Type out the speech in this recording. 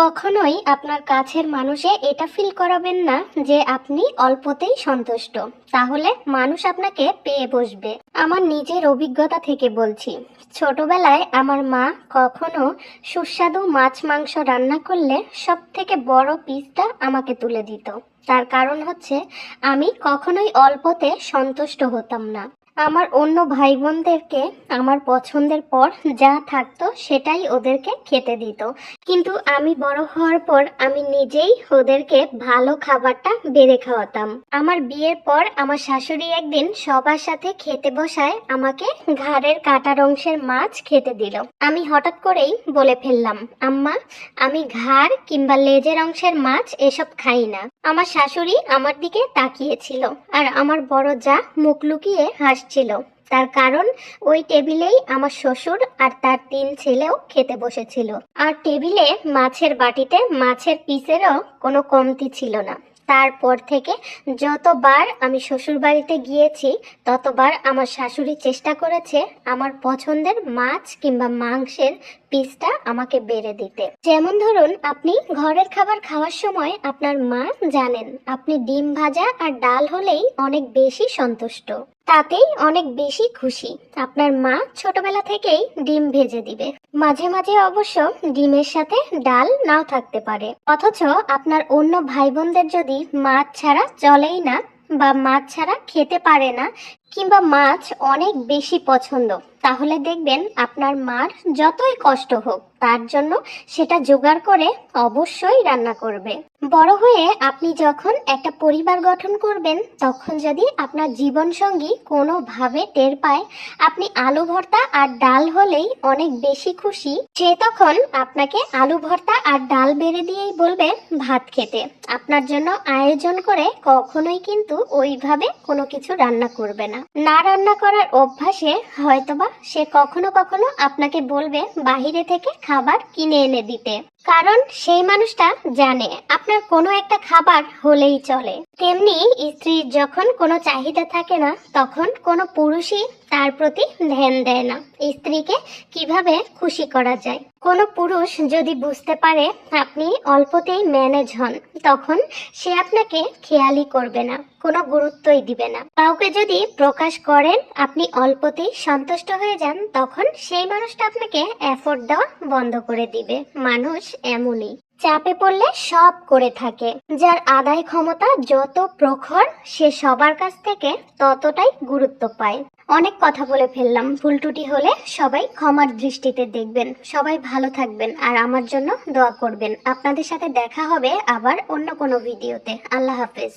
কখনোই আপনার কাছের মানুষে এটা ফিল করাবেন না যে আপনি অল্পতেই সন্তুষ্ট, তাহলে মানুষ আপনাকে পেয়ে বসবে। আমার নিজের অভিজ্ঞতা থেকে বলছি, ছোটবেলায় আমার মা কখনো সুস্বাদু মাছ মাংস রান্না করলে সব থেকে বড় পিসটা আমাকে তুলে দিত। তার কারণ হচ্ছে আমি কখনোই অল্পতে সন্তুষ্ট হতাম না। আমার অন্য ভাই বোনদেরকে আমার পছন্দের পর যা থাকতো সেটাই ওদেরকে খেতে দিত, কিন্তু আমি বড় হওয়ার পর আমি নিজেই ওদেরকে ভালো খাবারটা বেড়ে খাওয়াতাম। আমার বিয়ের পর আমার শাশুড়ি একদিন সবার সাথে খেতে বসায় আমাকে ঘাড়ের কাটার অংশের মাছ খেতে দিল। আমি হঠাৎ করেই বলে ফেললাম, আম্মা, আমি ঘাড় কিংবা লেজের অংশের মাছ এসব খাই না। আমার শাশুড়ি আমার দিকে তাকিয়েছিল আর আমার বড় যা মুখ লুকিয়ে হাসছিল। তার কারণ ওই টেবিলেই আমার শ্বশুর আর তার 3 ছেলেও খেতে বসেছিল, আর টেবিলে মাছের বাটিতে মাছের পিসেরও কোনো কমতি ছিল না। তারপর থেকে যতবার আমি শ্বশুর বাড়িতে গিয়েছি ততবার আমার শাশুড়ি চেষ্টা করেছে আমার পছন্দের মাছ কিংবা মাংসের পিসটা আমাকে বেড়ে দিতে। যেমন ধরুন, আপনি ঘরের খাবার খাওয়ার সময় আপনার মা জানেন আপনি ডিম ভাজা আর ডাল হলেই অনেক বেশি সন্তুষ্ট, তাতেই অনেক বেশি খুশি। আপনার মা ছোটবেলা থেকেই ডিম ভেজে দিবে, মাঝে মাঝে অবশ্য ডিমের সাথে ডাল নাও থাকতে পারে। অথচ আপনার অন্য ভাই বোনদের যদি মাছ ছাড়া চলেই না বা মাছ ছাড়া খেতে পারে না কিংবা মাছ অনেক বেশি পছন্দ, তাহলে দেখবেন আপনার মার যতই কষ্ট হোক তার জন্য সেটা জোগাড় করে অবশ্যই রান্না করবে। বড় হয়ে আপনি যখন একটা পরিবার গঠন করবেন, তখন যদি আপনার জীবন সঙ্গী কোনোভাবে টের পায় আপনি আলু ভর্তা আর ডাল হলেই অনেক বেশি খুশি, সে তখন আপনাকে আলু ভর্তা আর ডাল বেড়ে দিয়েই বলবে ভাত খেতে। আপনার জন্য আয়োজন করে কখনোই কিন্তু ওইভাবে কোনো কিছু রান্না করবে না। না রান্না করার অভ্যাসে হয়তোবা সে কখনো কখনো আপনাকে বলবে বাহিরে থেকে খাবার কিনে এনে দিতে, কারণ সেই মানুষটা জানে আপনার কোনো একটা খাবার হলেই চলে। তেমনি স্ত্রীর যখন কোনো চাহিদা থাকে না, তখন কোনো পুরুষই তার প্রতি ধ্যান দেয় না স্ত্রীকে কিভাবে খুশি করা যায়। কোনো পুরুষ যদি বুঝতে পারে আপনি অল্পতেই ম্যানেজ হন, তখন সে আপনাকে খেয়ালই করবে না, কোনো গুরুত্বই দিবে না। কাউকে যদি প্রকাশ করেন আপনি অল্পতেই সন্তুষ্ট হয়ে যান, তখন সেই মানুষটা আপনাকে এফোর্ট দেওয়া বন্ধ করে দিবে। মানুষ এমনই, চাপে পড়লে সব করে থাকে। যার আদায় ক্ষমতা যত প্রখর সে সবার কাছ থেকে ততটাই গুরুত্ব পায়। অনেক কথা বলে ফেললাম, ভুল ত্রুটি হলে সবাই ক্ষমার দৃষ্টিতে দেখবেন। সবাই ভালো থাকবেন আর আমার জন্য দোয়া করবেন। আপনাদের সাথে দেখা হবে আবার অন্য কোনো ভিডিওতে। আল্লাহ হাফেজ।